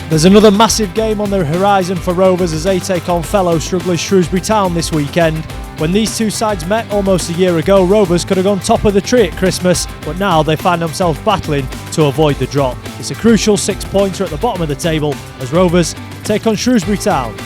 There's another massive game on the horizon for Rovers as they take on fellow strugglers Shrewsbury Town this weekend. When these two sides met almost a year ago, Rovers could have gone top of the tree at Christmas, but now they find themselves battling to avoid the drop. It's a crucial 6-pointer at the bottom of the table as Rovers take on Shrewsbury Town.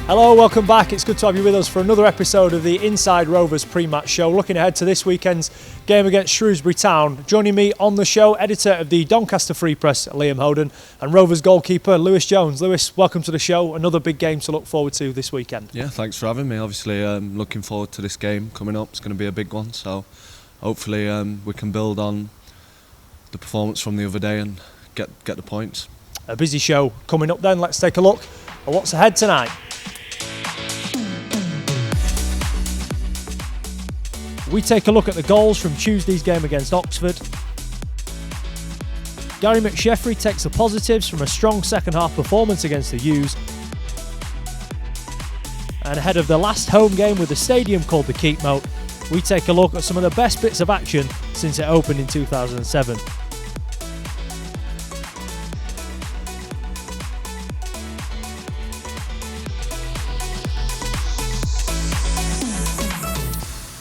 Hello, welcome back. It's good to have you with us for another episode of the Inside Rovers pre-match show. Looking ahead to this weekend's game against Shrewsbury Town. Joining me on the show, editor of the Doncaster Free Press, Liam Hoden, and Rovers goalkeeper, Lewis Jones. Lewis, welcome to the show. Another big game to look forward to this weekend. Yeah, thanks for having me. Obviously, looking forward to this game coming up. It's going to be a big one, so hopefully we can build on the performance from the other day and get the points. A busy show coming up then. Let's take a look at what's ahead tonight. We take a look at the goals from Tuesday's game against Oxford. Gary McSheffrey takes the positives from a strong second half performance against the U's. And ahead of the last home game with the stadium called the Keepmoat, we take a look at some of the best bits of action since it opened in 2007.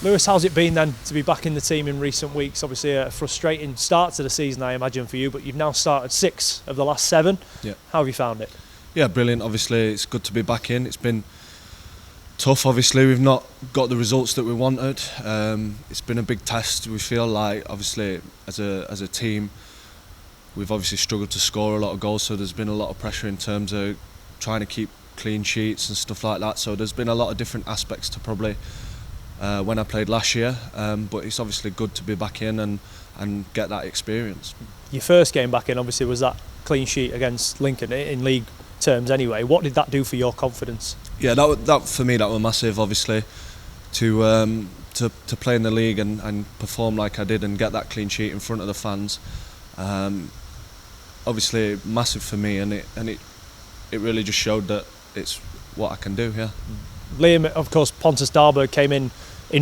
Lewis, how's it been then to be back in the team in recent weeks? Obviously a frustrating start to the season, I imagine, for you, but you've now started 6 of the last 7. Yeah. How have you found it? Yeah, brilliant. Obviously, it's good to be back in. It's been tough, obviously. We've not got the results that we wanted. It's been a big test. We feel like, obviously, as a team, we've obviously struggled to score a lot of goals, so there's been a lot of pressure in terms of trying to keep clean sheets and stuff like that. So there's been a lot of different aspects to probably when I played last year, but it's obviously good to be back in and get that experience. Your first game back in obviously was that clean sheet against Lincoln in league terms anyway. What did that do for your confidence? Yeah, that for me that was massive, obviously, to play in the league and perform like I did and get that clean sheet in front of the fans. Obviously massive for me, and it really just showed that it's what I can do here. Liam, of course, Pontus Darberg came in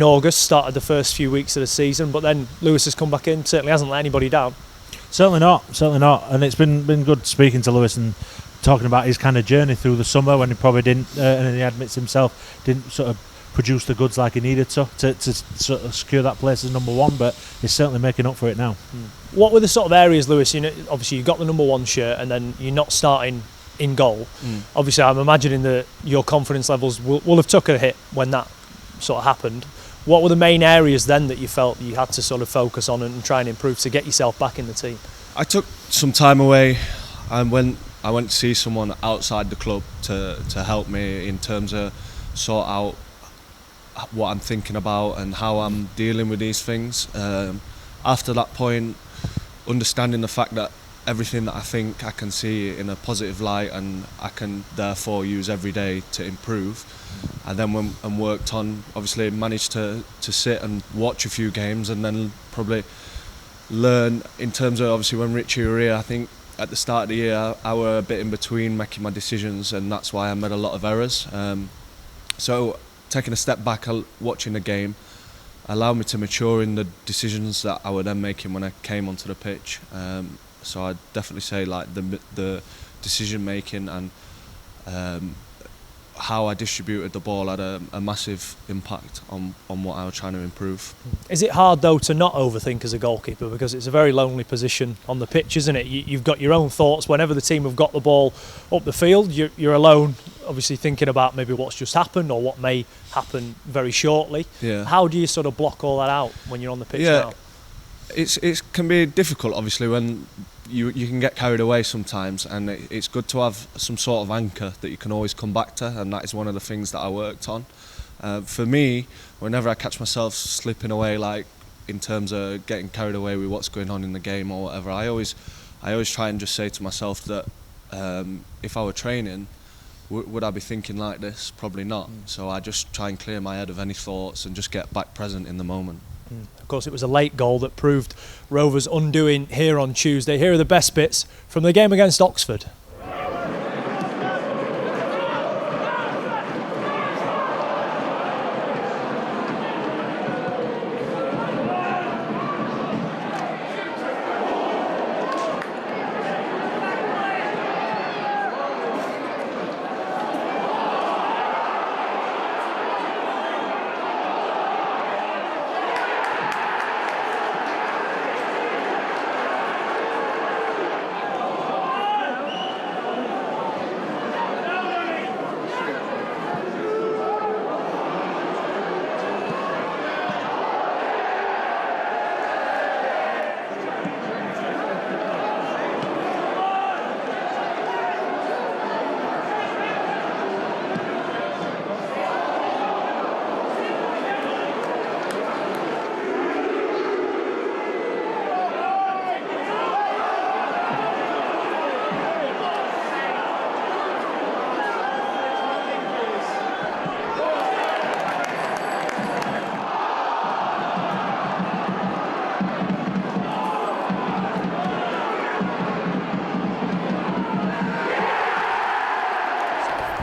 August, started the first few weeks of the season, but then Lewis has come back in, certainly hasn't let anybody down. Certainly not. And it's been good speaking to Lewis and talking about his kind of journey through the summer when he probably didn't, and he admits himself, didn't sort of produce the goods like he needed to sort of secure that place as number one, but he's certainly making up for it now. What were the sort of areas, Lewis, you know, obviously you got the number 1 shirt and then you're not starting in goal. Obviously I'm imagining that your confidence levels will have took a hit when that sort of happened. What were the main areas then that you felt you had to sort of focus on and try and improve to get yourself back in the team? I took some time away and I went to see someone outside the club to help me in terms of sort out what I'm thinking about and how I'm dealing with these things. After that point, understanding the fact that everything that I think I can see in a positive light and I can therefore use every day to improve. And then when worked on, obviously managed to sit and watch a few games and then probably learn in terms of, obviously when Richie were here, I think at the start of the year I were a bit in between making my decisions, and that's why I made a lot of errors. So taking a step back, watching the game allowed me to mature in the decisions that I were then making when I came onto the pitch. So I'd definitely say like the decision making and how I distributed the ball had a massive impact on what I was trying to improve. Is it hard though to not overthink as a goalkeeper, because it's a very lonely position on the pitch, isn't it? You've got your own thoughts. Whenever the team have got the ball up the field, you're alone, obviously thinking about maybe what's just happened or what may happen very shortly. Yeah. How do you sort of block all that out when you're on the pitch now? It can be difficult, obviously, when you can get carried away sometimes, and it's good to have some sort of anchor that you can always come back to, and that is one of the things that I worked on. For me, whenever I catch myself slipping away, like in terms of getting carried away with what's going on in the game or whatever, I always try and just say to myself that if I were training, would I be thinking like this? Probably not. So I just try and clear my head of any thoughts and just get back present in the moment. Of course, it was a late goal that proved Rovers' undoing here on Tuesday. Here are the best bits from the game against Oxford.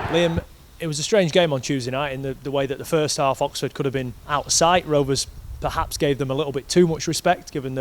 Liam, it was a strange game on Tuesday night in the way that the first half Oxford could have been out of sight. Rovers perhaps gave them a little bit too much respect given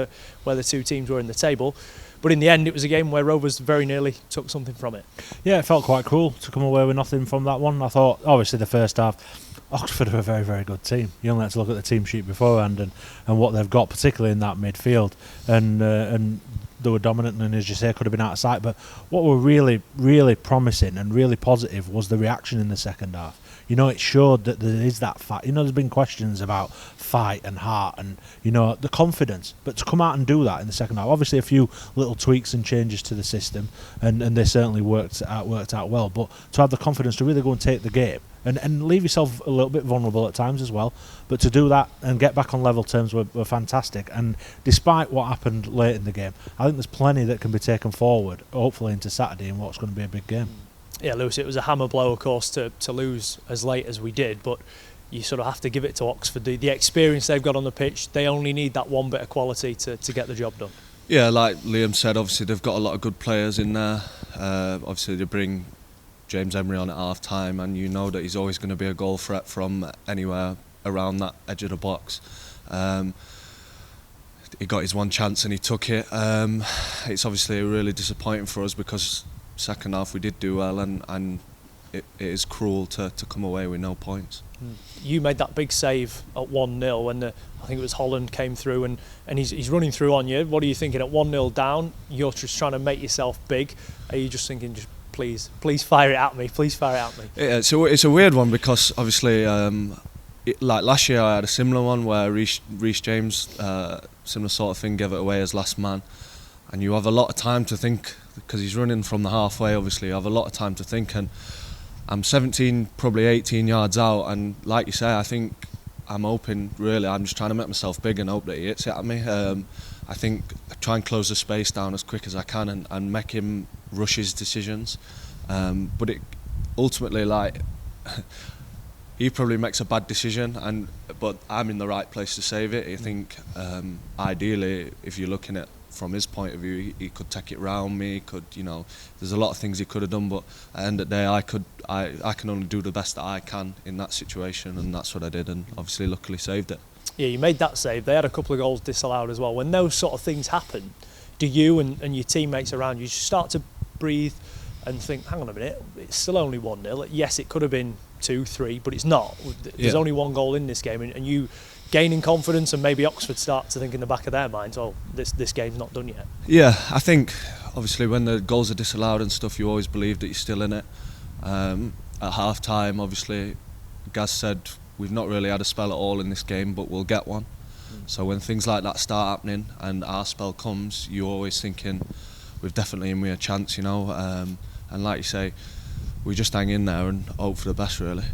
where the two teams were in the table. But in the end, it was a game where Rovers very nearly took something from it. Yeah, it felt quite cruel to come away with nothing from that one. I thought, obviously, the first half, Oxford are a very, very good team. You only have to look at the team sheet beforehand and what they've got, particularly in that midfield. And they were dominant, and as you say, could have been out of sight. But what were really, really promising and really positive was the reaction in the second half. You know, it showed that there is that fight. You know, there's been questions about fight and heart and, you know, the confidence. But to come out and do that in the second half, obviously a few little tweaks and changes to the system, and they certainly worked out well. But to have the confidence to really go and take the game and leave yourself a little bit vulnerable at times as well. But to do that and get back on level terms were fantastic. And despite what happened late in the game, I think there's plenty that can be taken forward, hopefully into Saturday, in what's going to be a big game. Yeah, Lewis, it was a hammer blow, of course, to lose as late as we did, but you sort of have to give it to Oxford. The experience they've got on the pitch, they only need that one bit of quality to get the job done. Yeah, like Liam said, obviously they've got a lot of good players in there. Obviously they bring James Emery on at half-time, and you know that he's always going to be a goal threat from anywhere around that edge of the box. He got his one chance and he took it. It's obviously really disappointing for us because second half we did do well, and it is cruel to come away with no points. You made that big save at 1-0 when I think it was Holland came through and he's running through on you. What are you thinking at 1-0 down? You're just trying to make yourself big. Are you just thinking, just please fire it at me, please fire it at me? Yeah, it's a weird one because obviously like last year I had a similar one where Reece James, similar sort of thing, gave it away as last man, and you have a lot of time to think because he's running from the halfway. Obviously you have a lot of time to think, and I'm 17, probably 18 yards out, and like you say, I think I'm hoping, really, I'm just trying to make myself big and hope that he hits it at me. I think I try and close the space down as quick as I can and make him rush his decisions. But it ultimately, like, he probably makes a bad decision, but I'm in the right place to save it. I think ideally, if you're looking at from his point of view, he could take it round me. He could, you know, there's a lot of things he could have done, but at the end of the day, I can only do the best that I can in that situation, and that's what I did, and obviously, luckily, saved it. Yeah, you made that save. They had a couple of goals disallowed as well. When those sort of things happen, do you and your teammates around you just start to breathe and think, hang on a minute, it's still only 1-0. Yes, it could have been 2-3, but it's not. There's only one goal in this game, and you gaining confidence, and maybe Oxford start to think in the back of their minds, oh, this game's not done yet. Yeah, I think obviously when the goals are disallowed and stuff, you always believe that you're still in it. At half time, obviously, Gaz said we've not really had a spell at all in this game, but we'll get one. So when things like that start happening and our spell comes, you're always thinking we've definitely in with a chance, you know. And like you say, we just hang in there and hope for the best, really.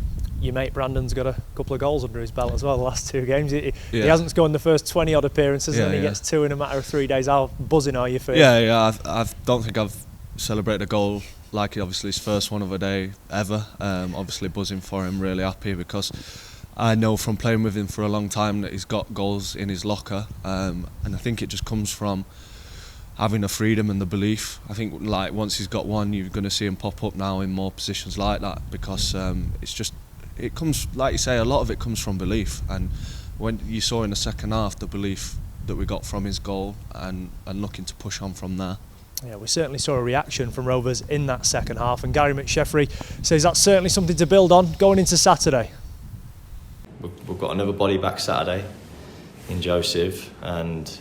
Your mate Brandon's got a couple of goals under his belt as well the last two games. He hasn't scored in the first 20 odd appearances, and he gets two in a matter of 3 days. How buzzing are you for? Yeah. I don't think I've celebrated a goal like obviously his first one of the day ever. Obviously buzzing for him, really happy because I know from playing with him for a long time that he's got goals in his locker, and I think it just comes from having the freedom and the belief. I think like once he's got one, you're going to see him pop up now in more positions like that because it comes, like you say, a lot of it comes from belief, and when you saw in the second half the belief that we got from his goal and looking to push on from there. Yeah, we certainly saw a reaction from Rovers in that second half, and Gary McSheffrey says that's certainly something to build on going into Saturday. We've got another body back Saturday in Joseph, and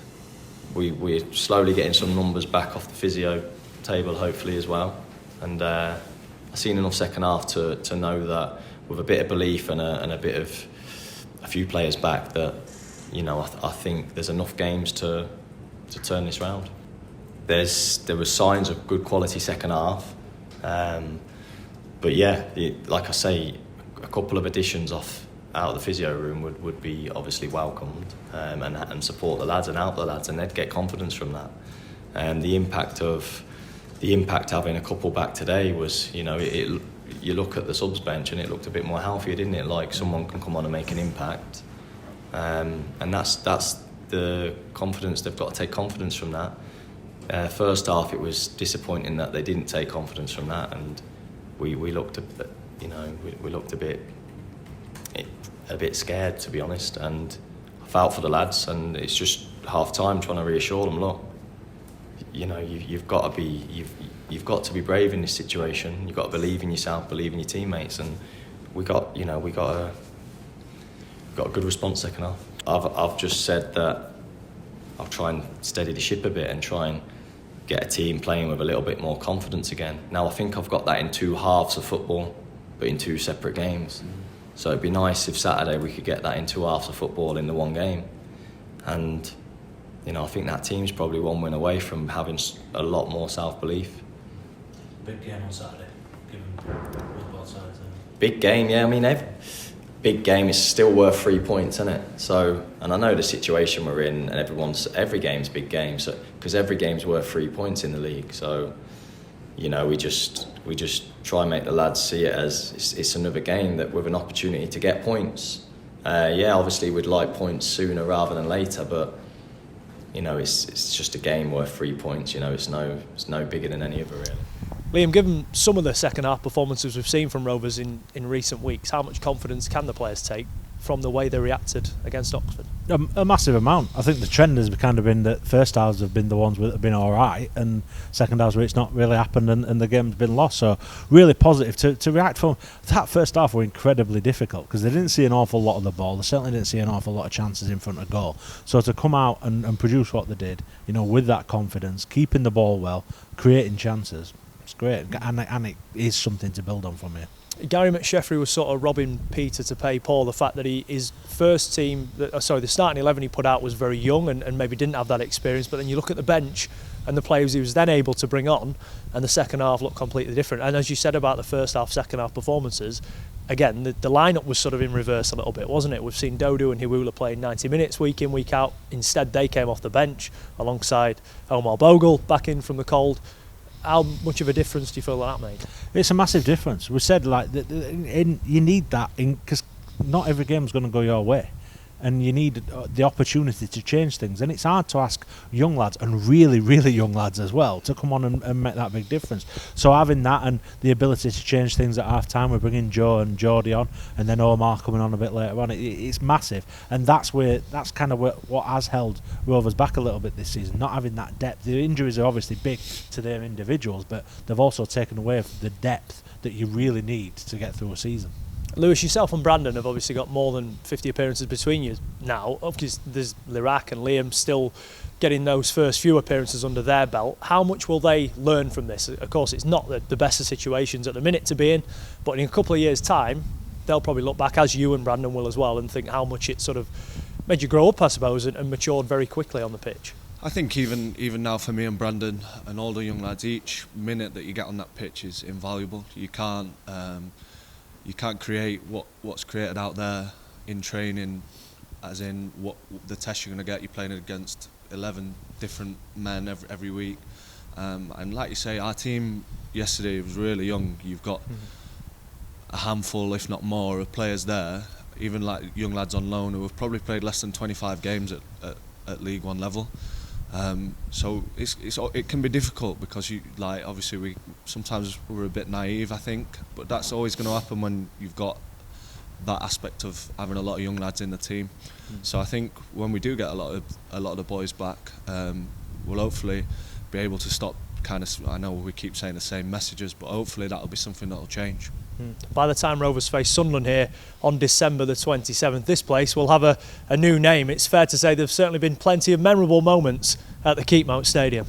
we're slowly getting some numbers back off the physio table hopefully as well, and I've seen enough second half to know that with a bit of belief and a few players back that, you know, I think there's enough games to turn this round. There was signs of good quality second half, but yeah, like I say, a couple of additions out of the physio room would be obviously welcomed, and support the lads and help the lads, and they'd get confidence from that. And the impact having a couple back today was, you know, you look at the subs bench and it looked a bit more healthier, didn't it? Like someone can come on and make an impact, and that's the confidence. They've got to take confidence from that. First half it was disappointing that they didn't take confidence from that, and we looked we looked a bit scared, to be honest, and I felt for the lads, and it's just half time trying to reassure them, look, you've got to be brave in this situation. You've got to believe in yourself, believe in your teammates, and we got a good response second half. I've just said that I'll try and steady the ship a bit and try and get a team playing with a little bit more confidence again. Now I think I've got that in 2 halves of football, but in 2 separate games. So it'd be nice if Saturday we could get that in 2 halves of football in the one game. And I think that team's probably 1 win away from having a lot more self-belief. Big game on Saturday, given both sides. Big game, yeah. I mean, big game is still worth 3 points, isn't it? So, and I know the situation we're in, and every game's big game. So, because every game's worth 3 points in the league. So, we just try and make the lads see it as it's another game that with an opportunity to get points. Obviously we'd like points sooner rather than later, but it's just a game worth 3 points. It's no bigger than any other, really. Liam, given some of the second half performances we've seen from Rovers in recent weeks, how much confidence can the players take from the way they reacted against Oxford? A massive amount. I think the trend has kind of been that first halves have been the ones that have been all right, and second halves where it's not really happened and the game's been lost. So really positive to react from that first half were incredibly difficult because they didn't see an awful lot of the ball. They certainly didn't see an awful lot of chances in front of goal. So to come out and produce what they did, with that confidence, keeping the ball well, creating chances, it's great, and it is something to build on from here. Gary McSheffrey was sort of robbing Peter to pay Paul, the fact that his first team, the starting 11 he put out was very young and maybe didn't have that experience, but then you look at the bench and the players he was then able to bring on, and the second half looked completely different. And as you said about the first half, second half performances, again, the lineup was sort of in reverse a little bit, wasn't it? We've seen Dodo and Hiwula playing 90 minutes week in, week out. Instead, they came off the bench alongside Omar Bogle, back in from the cold. How much of a difference do you feel that made? It's a massive difference. We said you need that because not every game's going to go your way, and you need the opportunity to change things. And it's hard to ask young lads, and really, really young lads as well, to come on and make that big difference. So having that and the ability to change things at half time, we're bringing Joe and Geordie on, and then Omar coming on a bit later on. It's massive, and that's kind of what has held Rovers back a little bit this season. Not having that depth. The injuries are obviously big to their individuals, but they've also taken away the depth that you really need to get through a season. Lewis, yourself and Brandon have obviously got more than 50 appearances between you now. Obviously, there's Lirac and Liam still getting those first few appearances under their belt. How much will they learn from this? Of course, it's not the best of situations at the minute to be in, but in a couple of years' time, they'll probably look back, as you and Brandon will as well, and think how much it sort of made you grow up, I suppose, and matured very quickly on the pitch. I think even now for me and Brandon and all the young lads, each minute that you get on that pitch is invaluable. You can't create what's created out there in training, as in what the test you're going to get. You're playing against 11 different men every week, and like you say, our team yesterday was really young. You've got a handful, if not more, of players there, even like young lads on loan who have probably played less than 25 games at League One level. So it can be difficult because obviously sometimes we're a bit naive, I think, but that's always going to happen when you've got that aspect of having a lot of young lads in the team. So I think when we do get a lot of the boys back, we'll hopefully be able to stop I know we keep saying the same messages, but hopefully that'll be something that'll change. By the time Rovers face Sunderland here on December the 27th, this place will have a new name. It's fair to say there've certainly been plenty of memorable moments at the Keepmoat Stadium.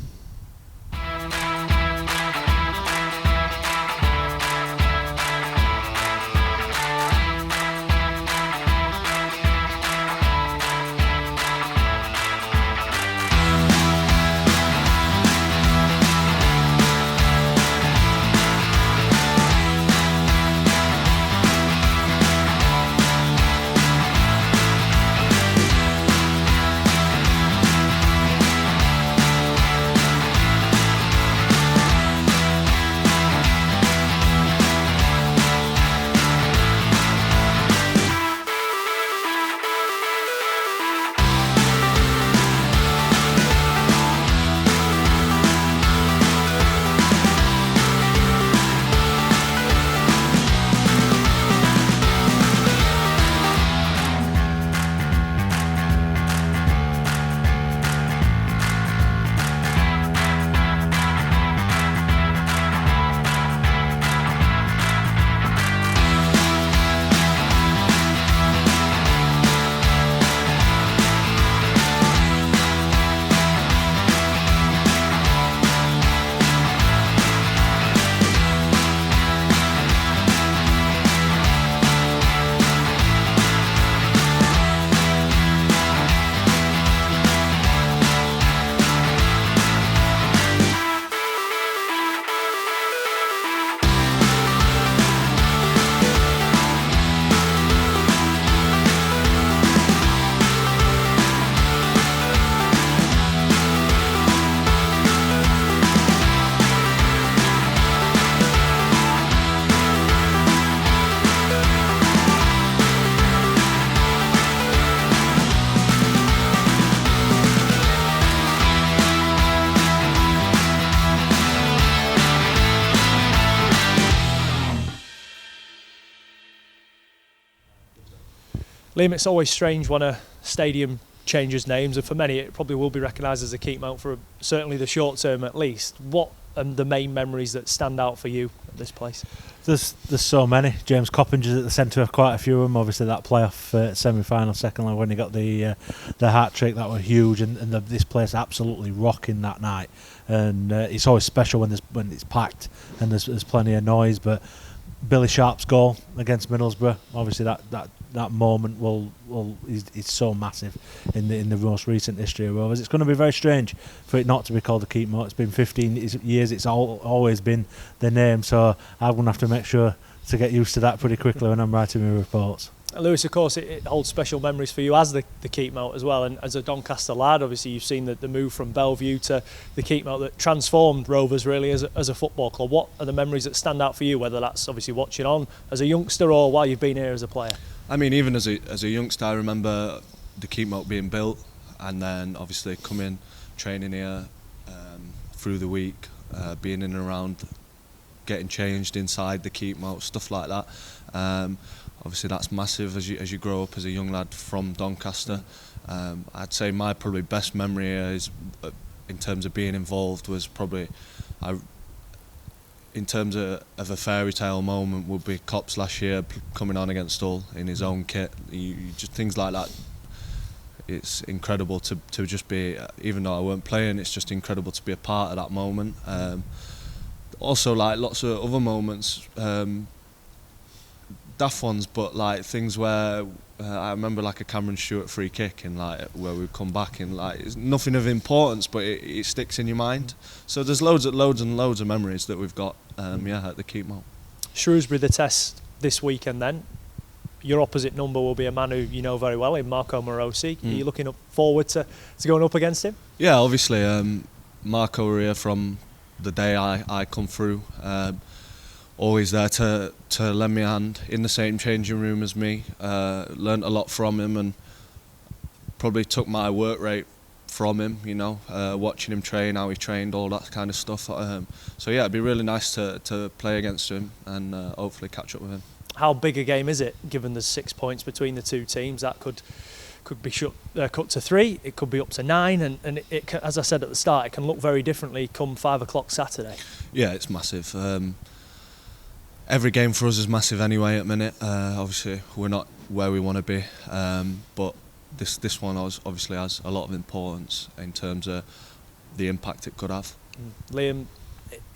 Liam, it's always strange when a stadium changes names, and for many it probably will be recognised as a Keepmoat for certainly the short term at least. What are the main memories that stand out for you at this place? There's so many. James Coppinger's at the centre of quite a few of them. Obviously that playoff semi-final second leg when he got the hat trick, that was huge, and this place absolutely rocking that night. And it's always special when it's packed and there's plenty of noise. But Billy Sharp's goal against Middlesbrough, obviously that moment is so massive in the most recent history of Rovers. It's going to be very strange for it not to be called the Keepmoat. It's been 15 years. It's always been the name. So I'm going to have to make sure to get used to that pretty quickly when I'm writing my reports. Lewis, of course, it holds special memories for you as the Keepmoat as well, and as a Doncaster lad, obviously you've seen the move from Bellevue to the Keepmoat that transformed Rovers really as a football club. What are the memories that stand out for you, whether that's obviously watching on as a youngster or while you've been here as a player? I mean, even as a youngster, I remember the Keepmoat being built, and then obviously coming, training here through the week, being in and around, getting changed inside the Keepmoat, stuff like that. Obviously that's massive as you grow up as a young lad from Doncaster. I'd say my probably best memory is, in terms of being involved, was probably, in terms of a fairy tale moment, would be Cops last year coming on against Hull in his own kit. Just things like that. It's incredible to just be, even though I weren't playing, it's just incredible to be a part of that moment. Also, like lots of other moments. Daft ones, but like things where I remember like a Cameron Stewart free kick and like where we've come back and like it's nothing of importance, but it sticks in your mind. So there's loads of memories that we've got at the Keepmoat. Shrewsbury the test this weekend then. Your opposite number will be a man who you know very well in Marco Morosi. Are you looking forward to going up against him? Yeah, obviously Marco were here from the day I come through. Always there to lend me a hand, in the same changing room as me. Learnt a lot from him and probably took my work rate from him, watching him train, how he trained, all that kind of stuff. So yeah, it'd be really nice to play against him and hopefully catch up with him. How big a game is it, given there's 6 points between the two teams? That could be cut to 3, it could be up to 9, and it can, as I said at the start, it can look very differently come 5 o'clock Saturday. Yeah, it's massive. Every game for us is massive anyway at the minute. Obviously we're not where we want to be, but this one obviously has a lot of importance in terms of the impact it could have. Liam,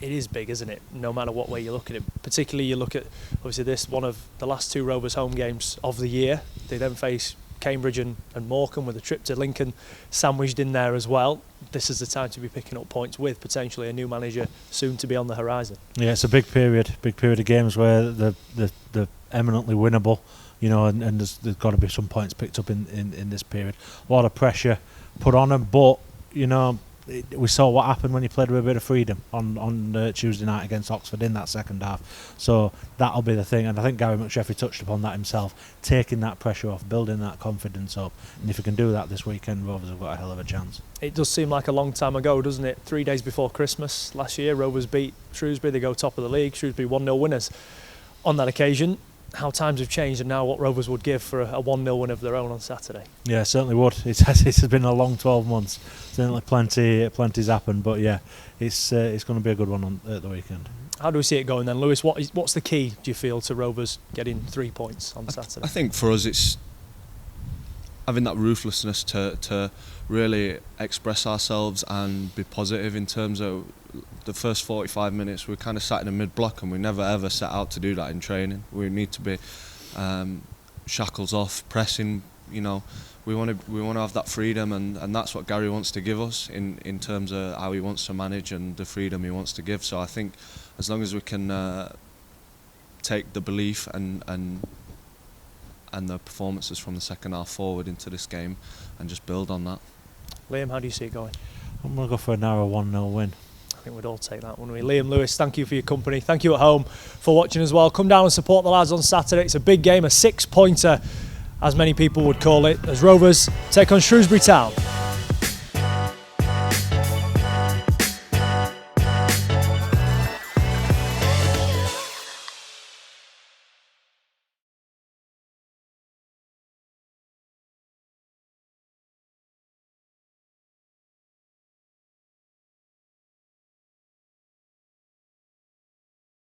it is big, isn't it? No matter what way you look at it. Particularly you look at obviously this one of the last 2 Rovers home games of the year. They then face Cambridge and Morecambe with a trip to Lincoln sandwiched in there as well. This is the time to be picking up points with potentially a new manager soon to be on the horizon. Yeah, it's a big period of games where they're eminently winnable, and there's got to be some points picked up in this period. A lot of pressure put on them, but we saw what happened when you played with a bit of freedom on Tuesday night against Oxford in that second half. So that'll be the thing, and I think Gary McSheffy touched upon that himself, taking that pressure off, building that confidence up, and if we can do that this weekend, Rovers have got a hell of a chance. It does seem like a long time ago, doesn't it? 3 days before Christmas last year, Rovers beat Shrewsbury, they go top of the league, Shrewsbury 1-0 winners on that occasion. How times have changed, and now what Rovers would give for a 1-0 win of their own on Saturday. Yeah, certainly would. It has been a long 12 months. Certainly plenty's happened, but yeah, it's going to be a good one at the weekend. How do we see it going then, Lewis? What's the key, do you feel, to Rovers getting 3 points on Saturday? I think for us it's having that ruthlessness to really express ourselves and be positive in terms of the first 45 minutes. We're kind of sat in a mid-block and we never ever set out to do that in training. We need to be shackles off, pressing, we want to have that freedom, and that's what Gary wants to give us in terms of how he wants to manage and the freedom he wants to give. So I think as long as we can take the belief and the performances from the second half forward into this game and just build on that. Liam, how do you see it going? I'm going to go for a narrow 1-0 win. I think we'd all take that, wouldn't we? Liam, Lewis, thank you for your company. Thank you at home for watching as well. Come down and support the lads on Saturday. It's a big game, a 6-pointer, as many people would call it, as Rovers take on Shrewsbury Town.